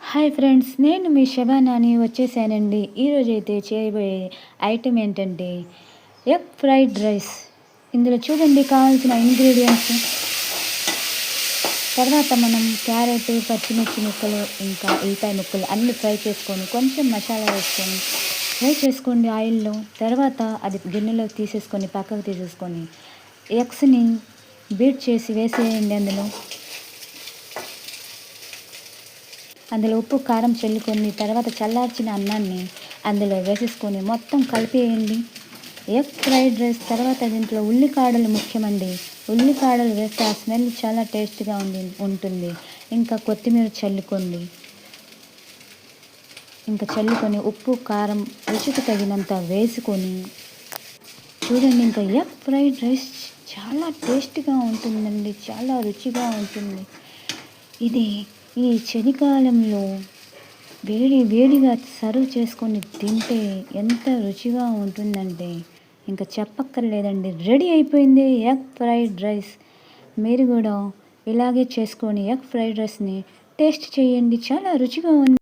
Hi friends, నేను మీ శబానాని వచ్చేసానండి. ఈరోజైతే చేయబోయే ఐటెం ఏంటంటే ఎగ్ ఫ్రైడ్ రైస్. ఇందులో చూడండి కావాల్సిన ఇంగ్రీడియంట్స్. తర్వాత మనం క్యారెట్, పచ్చిమిర్చి ముక్కలు, ఇంకా ఉల్లిపాయ ముక్కలు అన్నీ ఫ్రై చేసుకొని కొంచెం మసాలా వేసుకొని ఫ్రై చేసుకోండి ఆయిల్లో. తర్వాత అది గిన్నెలో తీసేసుకొని పక్కకు తీసేసుకొని ఎగ్స్ని బీట్ చేసి వేసేయండి. అందులో ఉప్పు కారం చల్లుకొని తర్వాత చల్లార్చిన అన్నాన్ని అందులో వేసేసుకొని మొత్తం కలిపేయండి. Egg fried rice. తర్వాత దీంట్లో ఉల్లికాడలు ముఖ్యమండి. ఉల్లికాడలు వేస్తే ఆ స్మెల్ చాలా టేస్ట్గా ఉంటుంది. ఇంకా కొత్తిమీర చల్లుకోండి. చల్లుకొని ఉప్పు కారం రుచికి తగినంత వేసుకొని చూడండి. ఇంకా ఎగ్ ఫ్రైడ్ రైస్ చాలా టేస్ట్గా ఉంటుందండి, చాలా రుచిగా ఉంటుంది. ఇది ఈ చలికాలంలో వేడిగా సర్వ్ చేసుకొని తింటే ఎంత రుచిగా ఉంటుందంటే ఇంకా చెప్పక్కర్లేదండి. రెడీ అయిపోయింది ఎగ్ ఫ్రైడ్ రైస్. మీరు కూడా ఇలాగే చేసుకొని ఎగ్ ఫ్రైడ్ రైస్ని టేస్ట్ చేయండి, చాలా రుచిగా ఉంది.